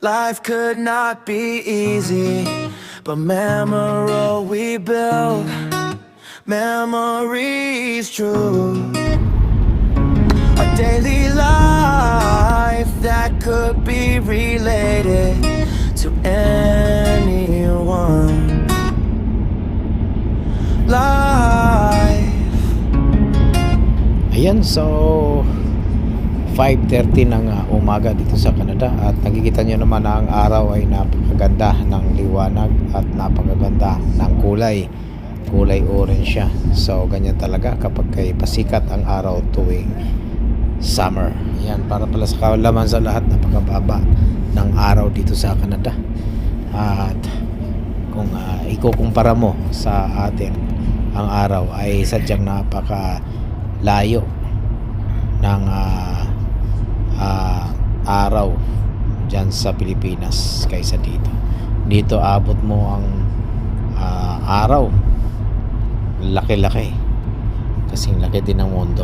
Life could not be easy, but memory we build, memories true. A daily life that could be related to anyone. Life. Ayan, so 5:30 ng umaga dito sa Canada at nakikita nyo naman na ang araw ay napakaganda ng liwanag at napakaganda ng kulay orange siya. So ganyan talaga kapag kay pasikat ang araw tuwing summer. Ayan, para pala sa kaalaman sa lahat, napakababa ng araw dito sa Canada. At kung ikukumpara mo sa atin, ang araw ay sadyang napakalayo ng araw dyan sa Pilipinas kaysa dito abot mo ang araw laki-laki, kasing laki din ng mundo.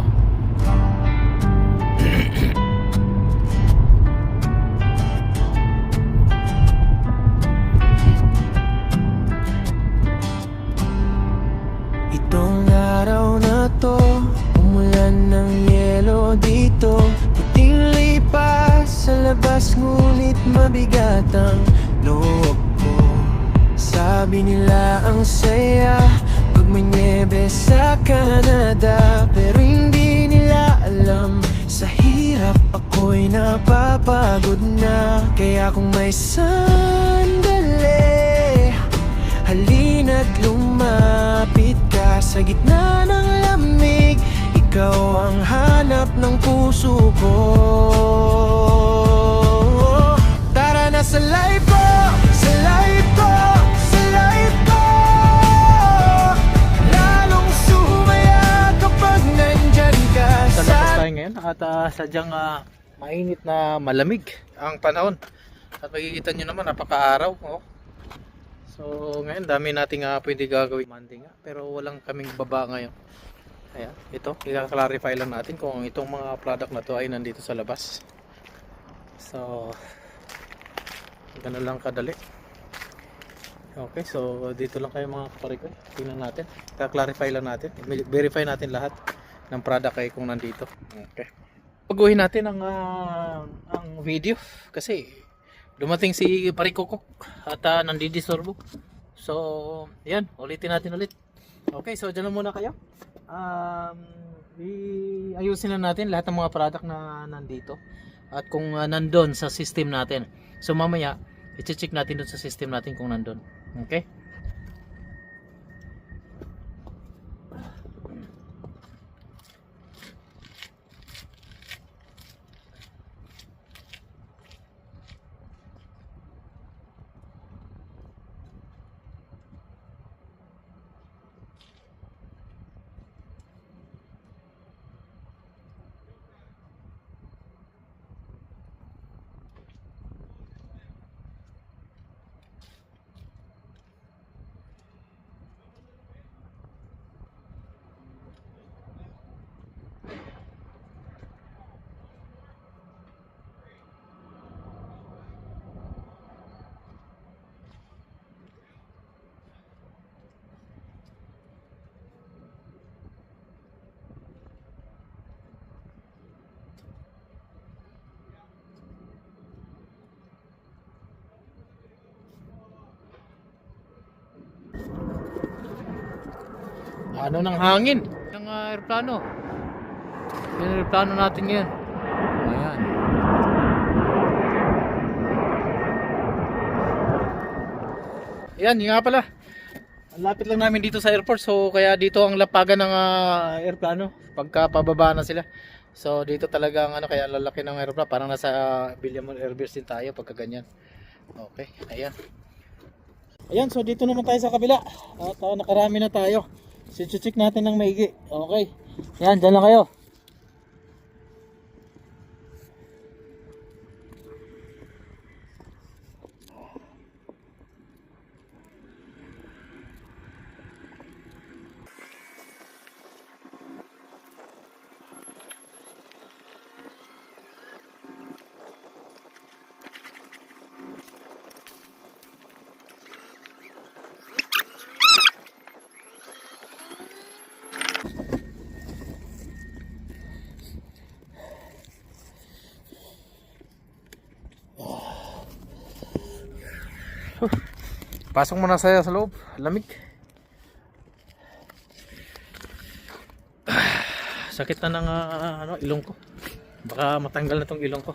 Itong araw na to, umulan ng yelo dito. Puting lipas sa labas, ngunit mabigat ang loob ko. Sabi nila ang saya pag may niebe sa Canada, pero hindi nila alam, sa hirap ako'y napapagod na. Kaya kung may sandali, halina't lumapit ka. Sa gitna ng lamig, ikaw ang hanap ng puso ko. Tara na sa life ko, sa life ko, sa life ko. Lalong sumaya kapag nandyan ka Sa sa... labas tayo ngayon at sadyang mainit na malamig ang panahon at makikita nyo naman napaka-araw. So ngayon dami nating pwede gagawin Monday nga, pero walang kaming baba ngayon. Ayan, ito i-clarify lang natin kung itong mga product na to ay nandito sa labas. So ganun lang kadali. Okay, so dito lang kayo mga kapare ko. Tingnan natin, i-clarify lang natin, verify natin lahat ng product ay kung nandito. Okay, baguhin natin ang video kasi dumating si Parikokok at nandidisturbo. So yan, ulitin natin ulit. Okay, so dyan muna kayo. Ayusin na natin lahat ng mga product na nandito at kung nandun sa system natin. So mamaya i-check natin dun sa system natin kung nandun. Okay. Ano ng hangin ng aeroplano. Yung aeroplano natin ngayon. Ayan. Ayan, yun nga pala. Ang lapit lang namin dito sa airport, so kaya dito ang lapagan ng aeroplano pagka pababa na sila. So dito talagang kaya lalaki ng aeroplano, parang nasa Bilyamon Airbase din tayo pagka ganyan. Okay, ayan. Ayan, so dito naman tayo sa kabila. At nakarami na tayo. So check natin ng maigi. Okay. Ayan, dyan lang kayo. Pasok muna saya sa loob. Lamig. Sakit na ng ilong ko. Baka matanggal na tong ilong ko.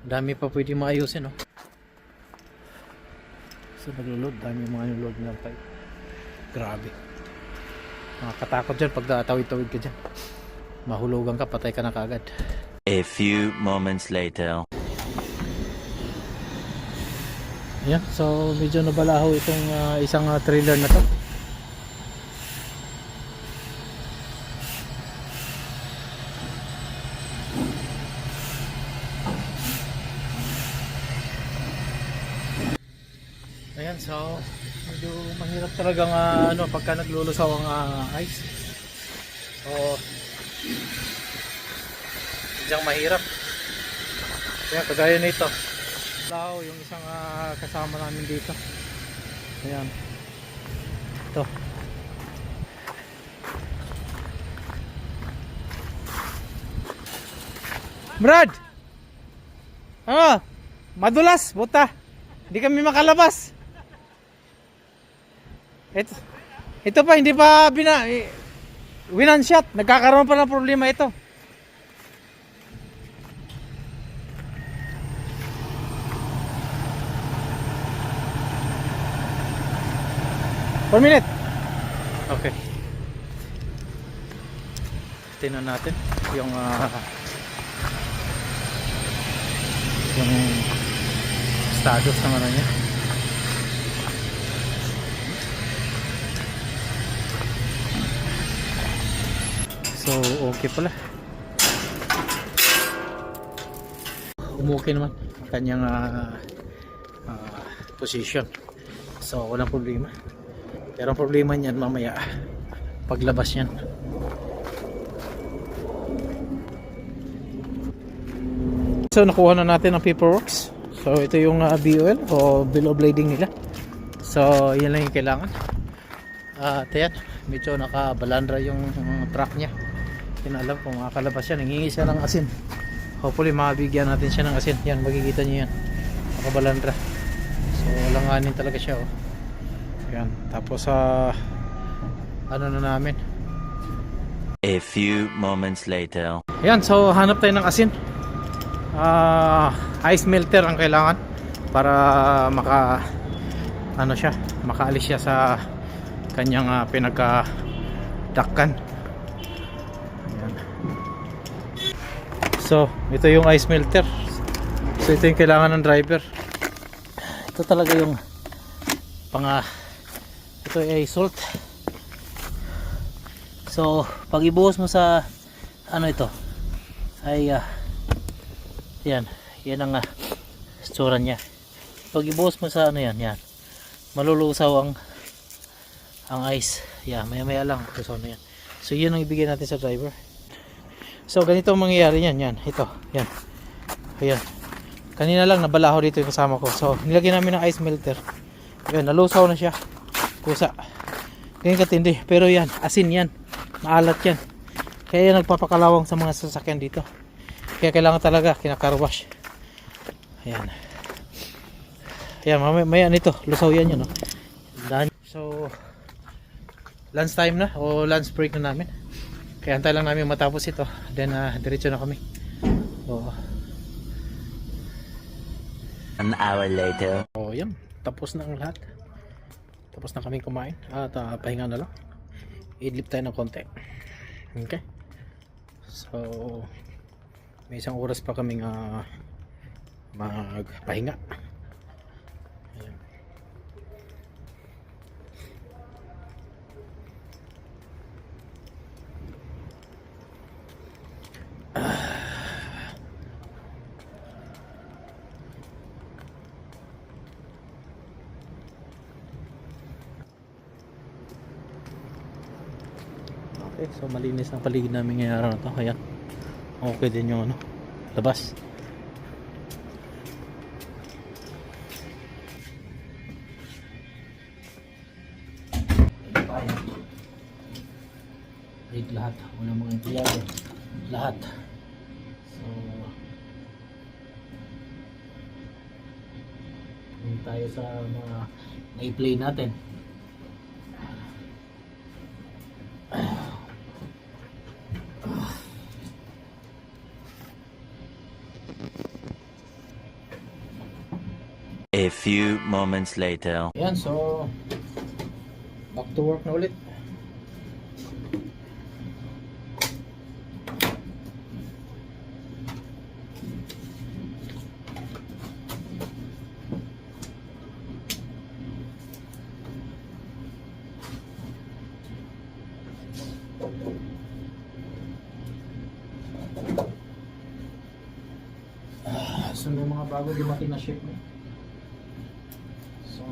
Dami pa pwede maayusin, no? So naglulod, dami mga nilod ng pipe. Grabe. Nakakatakot dyan pag tawid-tawid ka dyan. Mahulugan ka, patay ka na kaagad. A few moments later. Yan, so medyo nabalaho itong isang trailer na to. Ayan, so medyo mahirap talagang pagka naglulusaw ang ice. So diyan mahirap. Ayan, kagaya nito. Lao yung isang kasama namin dito. Ayan. Ito. Brad! Madulas, buta. Hindi kami makalabas. Ito pa, hindi pa winanshot. Nagkakaroon pa ng problema ito. For minute. Okay. Tingnan natin yung status ng ano niya. So okay pala. Okay naman kanyang position. So walang problema. Pero ang problema niyan mamaya paglabas niyan. So nakuha na natin ang paperworks. So ito yung BOL o bill of lading nila. So yan lang yung kailangan. At yan, medyo nakabalandra yung truck niya. Hindi alam kung makakalabas yan. Nangingi siya ng asin. Hopefully mabigyan natin siya ng asin. Yan, makikita niyo yan. Nakabalandra. So langanin talaga siya, oh. Yan. Tapos ano na namin. A few moments later. Yan, so hanap tayo ng asin. Ice melter ang kailangan para makaalis siya sa kanyang pinagka-dakkan. Ayan. So ito yung ice melter. So ito yung kailangan ng driver. Ito talaga yung ito ay salt. So pag ibuhos mo sa ito ay yan ang itsura niya. Pag ibuhos mo sa yan malulusaw ang ice. Yan, maya lang lusaw na yan. So yun ang ibigay natin sa driver. So ganito ang mangyayari yan. Ito, yan. Ayan. Kanina lang nabalaho dito yung kasama ko. So nilagyan namin ng ice melter. Ayan, nalusaw na siya. Kusa. Ganyan katindi. Pero yan, asin yan. Maalat yan. Kaya yan nagpapakalawang sa mga sasakyan dito. Kaya kailangan talaga kinakarwash. Ayan. Ayan, maya nito. Lusaw yan yun. So, lunch time na o lunch break na namin. Kaya antay lang namin matapos ito. Then, diretso na kami. So, An hour later. so yan. Tapos na ang lahat. Tapos na kami kumain. At pahinga na lang. Idlip tayo ng konti. Okay. So, may isang oras pa kaming magpahinga. Ayan. Okay, so malinis ang paligid namin ngayong araw na to. Ayan. Okay din yung labas. Read lahat. Walang mga empleyado. Lahat. So Hindi tayo sa mga na-play natin. A few moments later. Ayan, so back to work na ulit. So may mga bago dumating na shipment. So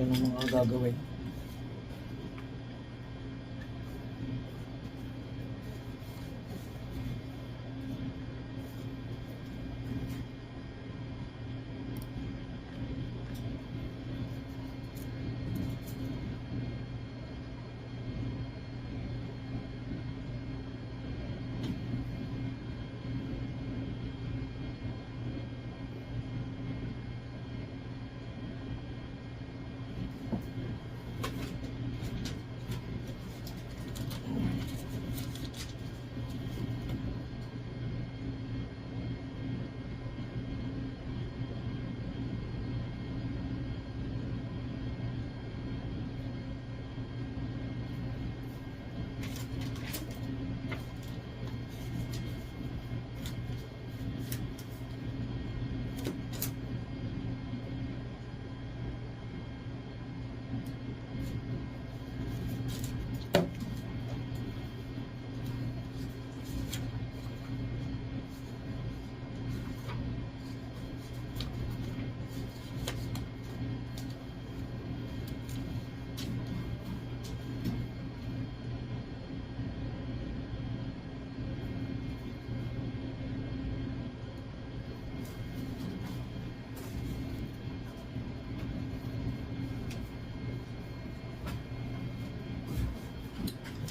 yun ang mga gagawin.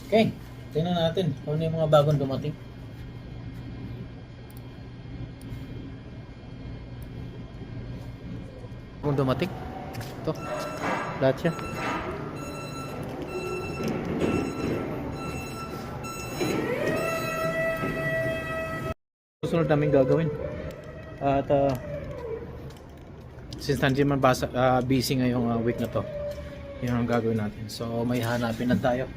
Okay, tingnan natin kung ano yung mga bagong dumating. Bagong dumating. Ito. Lahat siya. Susunod namin gagawin. At since nandiyan man busy ngayong week na to, yun ang gagawin natin. So may hanapin na tayo.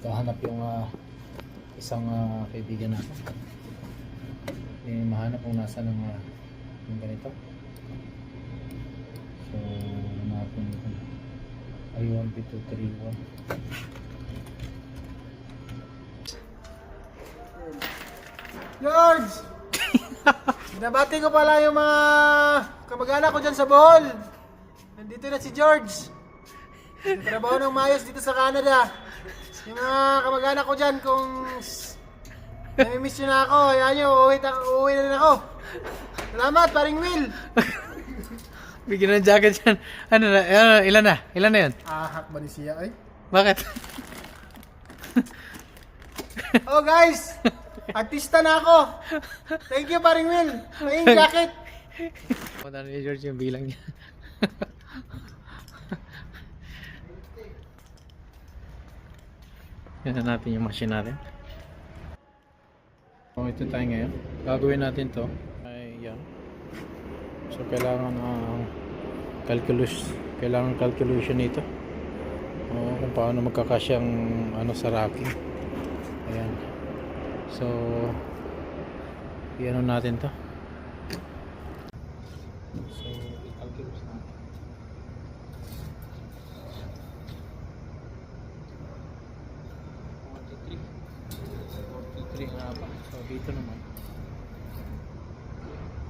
Naghahanap yung isang kaibigan natin. Mahanap kung nasa ng yung ganito. So hanapin dito. Ayun, B231. George! Binabati ko pala yung mga kamag-anak ko dyan sa Bohol. Nandito na si George. Trabaho ng mayos dito sa Canada. Yung mga kamag-anak ko dyan, kung namimiss nyo na ako, ayan nyo, uuwi na rin ako. Salamat, paring Will. Bigyan ng jacket yan. Ano na? Ilan na? Ilan na yun? Ahak ba ni siya ay? Bakit? Oh guys! Artista na ako! Thank you, paring Will. May jacket. Punta ni George yung bilang niya. Yan na natin yung machine natin. So ito tayo ngayon. Gagawin natin to. Ay yan. So kailangan calculation nito. Kung paano magkakasya ang sa racking. Ayan. So i-ano natin to. So i-calculate natin. 43 nga ba? So dito naman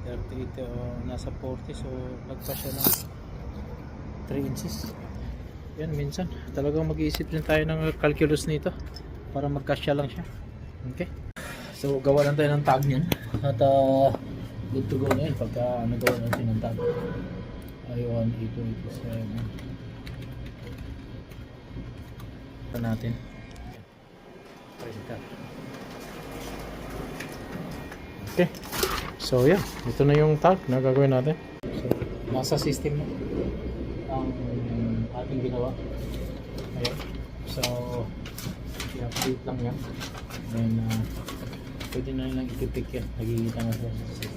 38, nasa 40, so nagpa siya ng 3 inches. Yan, minsan talagang mag-iisip din tayo ng calculus nito para magkasya lang siya. Okay, So gawa lang tayo ng tag niyan. At good to go na yun pagka nagawa natin ng tag. I1, E2, E7. Ito natin. Okay. So yeah, ito na yung tag na gagawin natin. So, nasa system na ang ating ginawa. Ayan. So, i-update lang yan. Then, pwede na lang ipipick yan. Nagigita na sa system.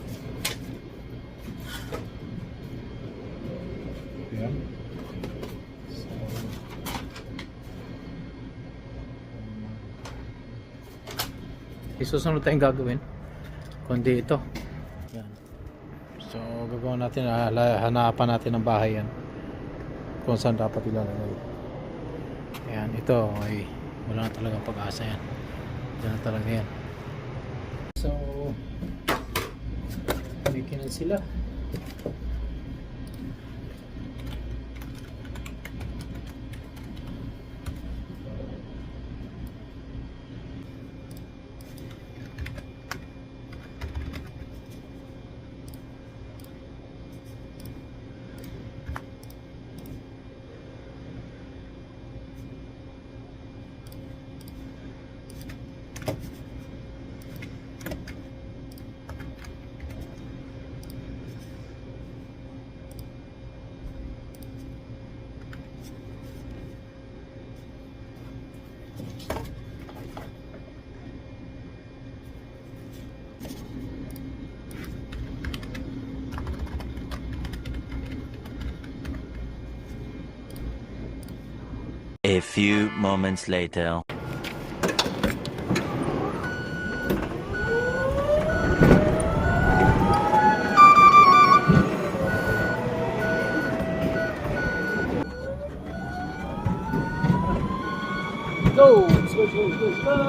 Ayan. So, isusunod tayong gagawin. Kundi ito. Yan. So, gagawin natin, hanapan natin ng bahay yan. Kung saan dapat ilalagay. Ayan, ito ay wala na talagang pag-asa yan. Yan na talaga yan. So, panikinan sila. A few moments later. Go! Let's go, go, go, go!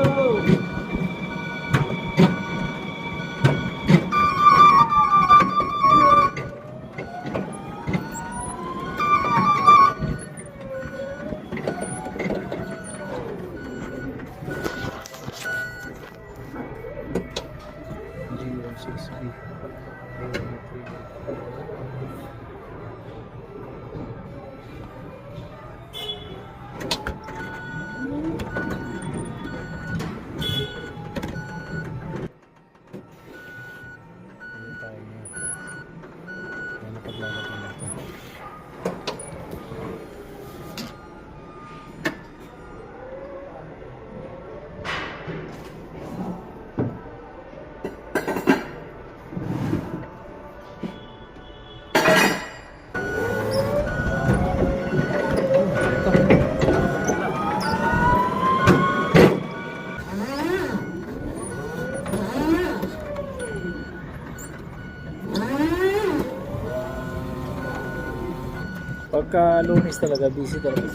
Pagka Lunes talaga, busy talaga.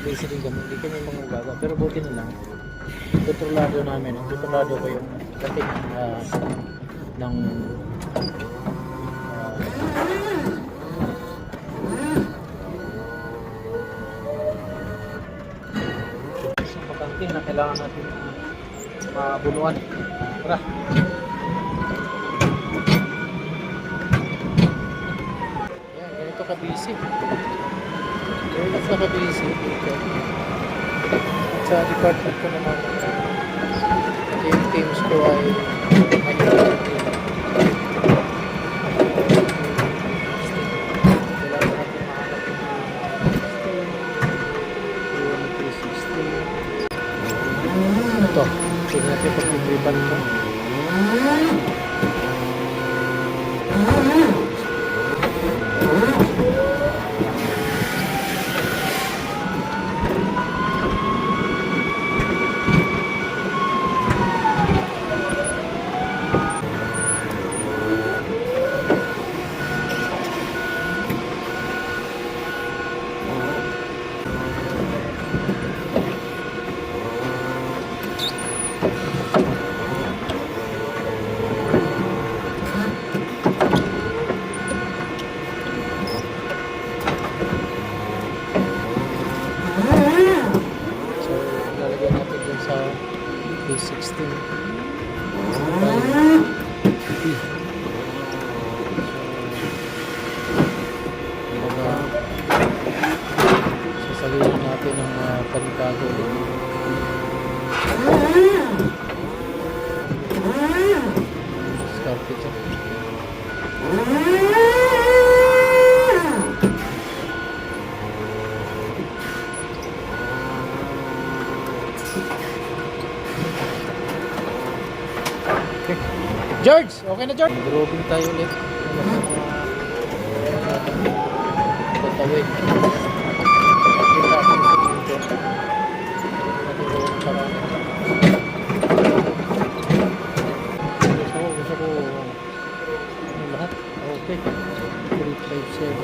Busy din kami, hindi kami mga ugaga. Pero buti na lang, kontrolado namin. Ang kontrolado ko yung dating ng isang bakante na kailangan natin mabuluan. Tara! Ka-busy. Ganito na ka-busy. At sa department ko naman, yung teams ko ay kailangan natin ito. Sige natin pag-ibriban ko. carpet siya. Okay. George! Okay na, George? Mag-roving tayo ulit. Tatawid. Kita ako sa dito. Gusto ko ano lahat? Okay. 357.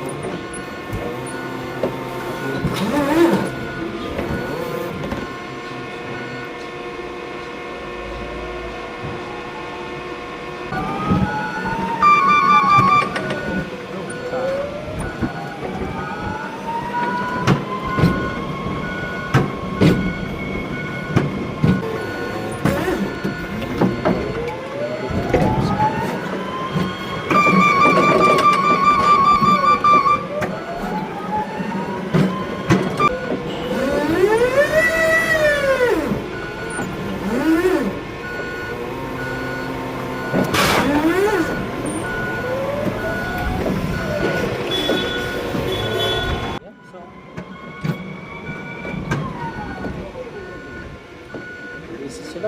Busy sila.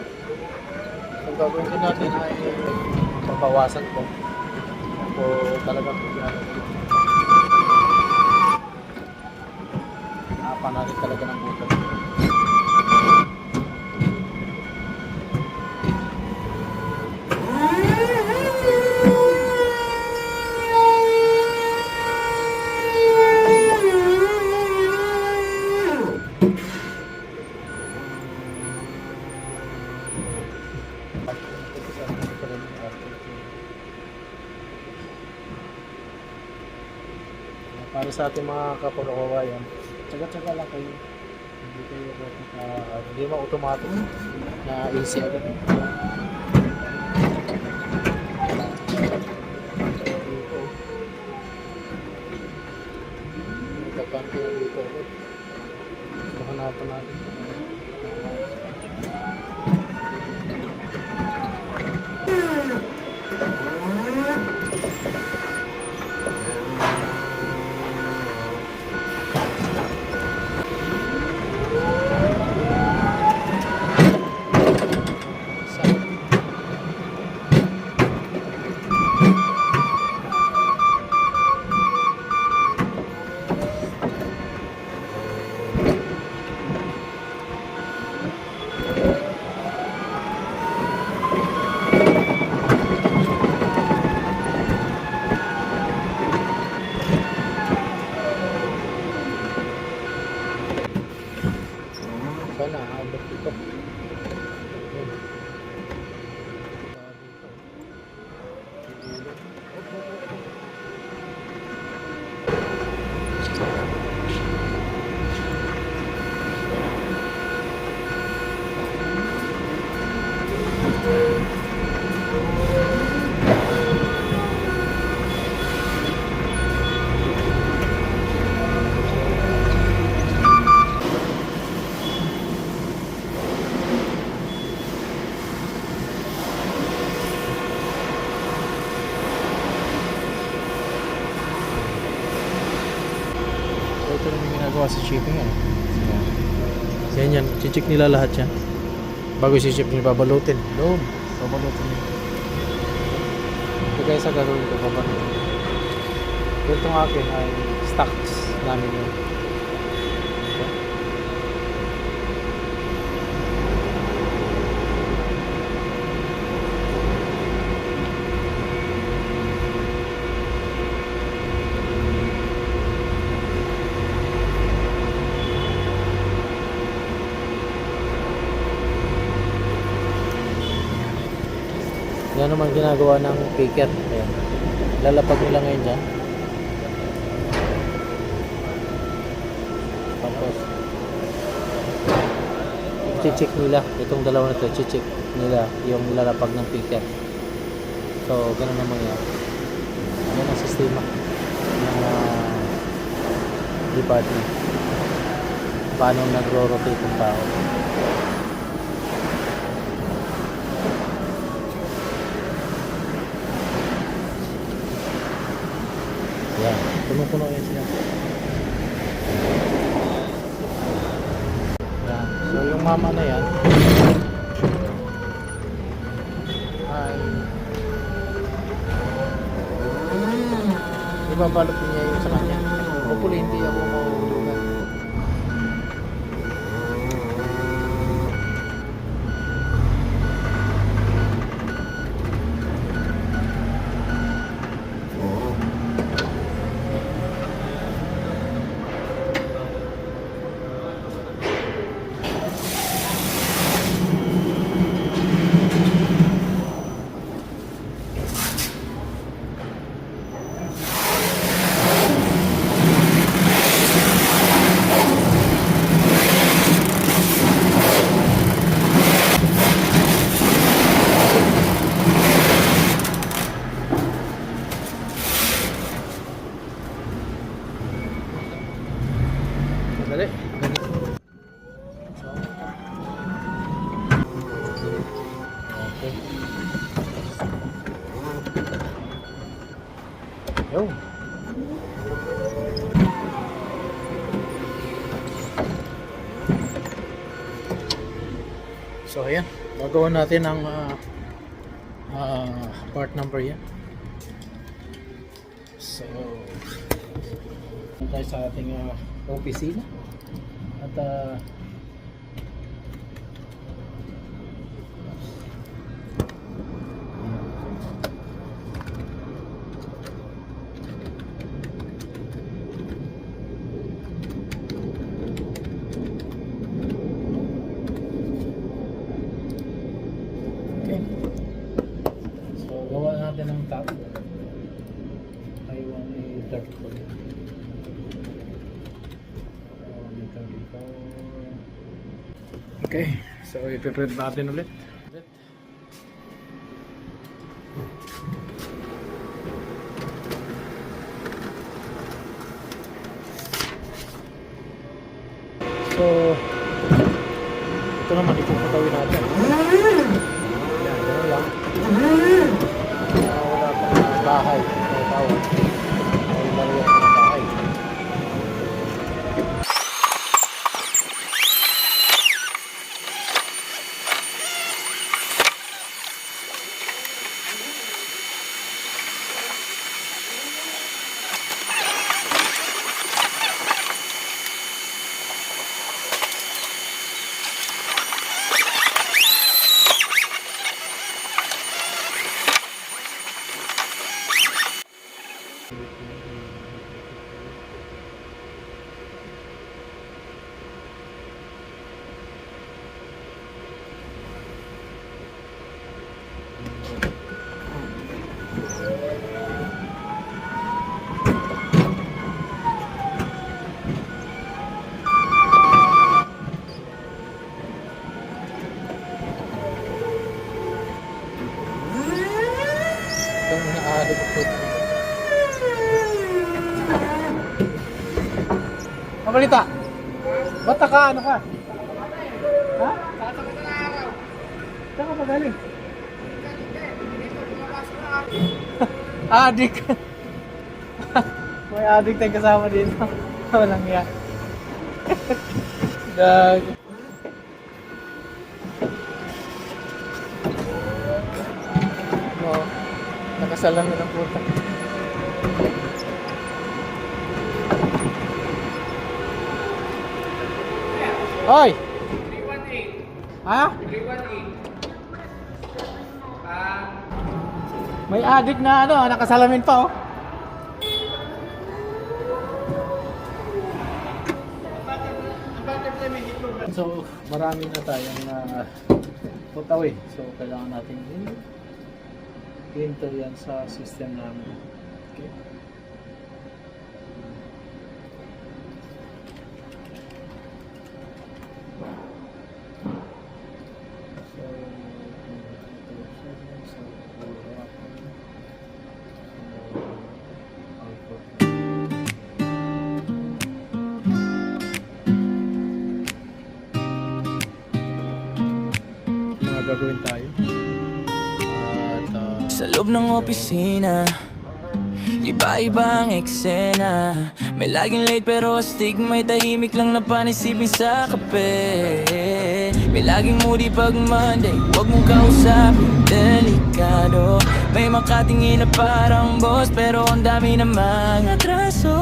Ang gagawin din natin ay pabawasan ko. O talagang natin talaga ng buto. Para sa ating mga kapag-kawayan, tsaga-tsaga lang kayo. Hindi kayo hindi mo automatic na easy agad. Kapante na dito ulit. Hanapan natin. Sana abot dito. Ito na yung ginagawa sa shipping yan. Yan, chichik nila lahat yan. Bago si-ship nila, babalutin. Doon, babalutin nila. Ito guys, ang gagawin ko, babalutin. Ito ng akin ay stocks namin yun. Yan naman ginagawa ng picker. Ayan. Lalapag nila ngayon dyan. Tapos i-check nila itong dalawa na ito, i-check nila yung nilalapag ng picker. So ganun naman yan. Yan ang sistema ng department. Paano nagro-rotate yung tao. Yan, puno-puno yan sila. Yan. So yung mama na yan ay ibabalot niya yung sa kanya. Hopefully hindi ako mahulugan. Dali. Okay. Yo. So ayan, gagawa natin ang part number yan. So tayo sa ating opisina at okay. So gawa natin ng top. I1 A34. Okay, so ipiprint natin ulit. So ito naman ipuputawin natin. Yan, gano'n lang. Wala pang bahay. May tawag. May laro ng bahay. Itong naaari ko po. Mabalita! Ba't ka? Ano ka? Ha? Saan ka pa galing? Adik! May adik tayong kasama dito. Walang yan. Dag. No. Nakasalamin ng puta. Hoy! 318. Ha? 318. May adik na ano, nakasalamin pa oh. So, marami na tayong putaw eh. So, kailangan natin enter yan sa system namin. Okay. Gagawin tayo at Sa loob ng opisina, Iba-iba ang eksena. May laging late pero astig. May tahimik lang na panisipin sa kape. May laging moody pag Monday. Huwag mong kausapin, delikado. May makatingin na parang boss, pero ang dami namang atraso.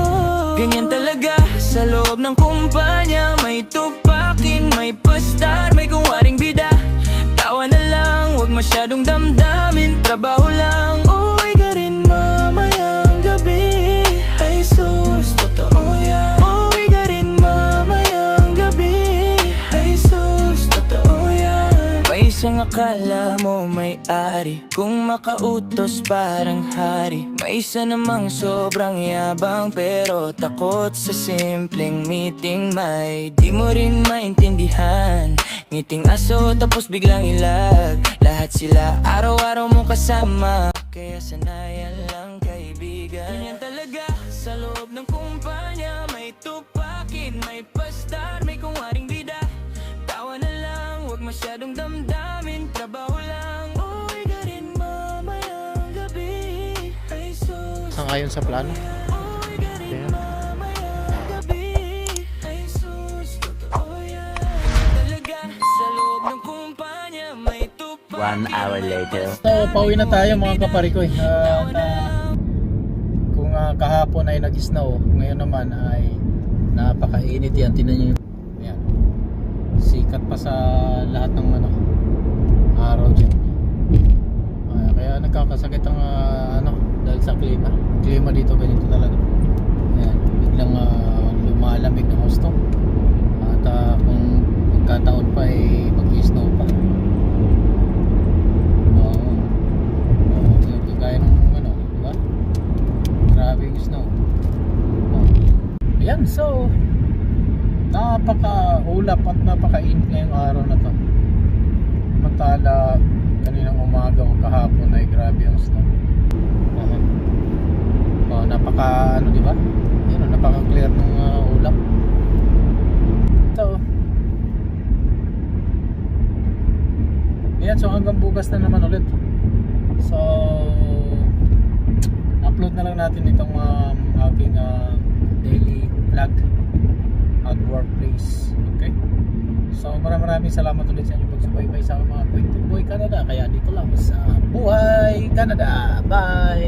Ganyan talaga sa loob ng kumpanya. May tupakin, may pastar, may kunwaring bida. Tawa na lang, huwag masyadong damdamin. Trabaho lang, uwi ka rin mamayang gabi. Ay sus, totoo yan. Uwi ka rin mamayang gabi. Ay sus, totoo yan. May isang akala mo may-ari, kung makautos parang hari. May isa namang sobrang yabang, pero takot sa simpleng meeting. May di mo rin maintindihan, ngiting aso tapos biglang ilag. Lahat sila araw-araw mo kasama, kaya sanayan lang kaibigan. Ganyan talaga sa loob ng kumpanya. May tupakin, may pastar, may kunwaring bida. Tawa na lang, huwag masyadong damdamin. Trabaho lang, uwi ka rin mamayang gabi. Ay sus, Sangayon sa plano. uwi ka rin Ayan. mamayang gabi. Ay sus, totoo yan. Talaga sa loob ng kumpanya. May tupakin, 1 hour later. So, pauwi na tayo mga kaparikoy. Kung kahapon ay nag-snow, ngayon naman ay napakainit yan. Tingnan nyo yun. Ayan. Sikat pa sa lahat ng araw dyan. Kaya nagkakasakit ang dahil sa klima. Klima dito ganito talaga. Ayan. Biglang lumalamig ng gusto. At kung magkataon pa ay mag-snow pa. Kagaya ng diba? Grabe yung snow. Ayan, so napaka-ulap at napaka-init ngayong araw na to. Mantala kaninang umaga o kahapon ay grabe yung snow. Napaka diba? Yun, napaka-clear ng ulap. So ayan, so hanggang bukas na naman ulit. So upload na lang natin itong aking daily vlog at workplace. Okay, so maraming salamat ulit sa inyong pagsubaybay sa mga Kwentong Buhay Canada. Kaya dito lang sa Buhay Canada. Bye.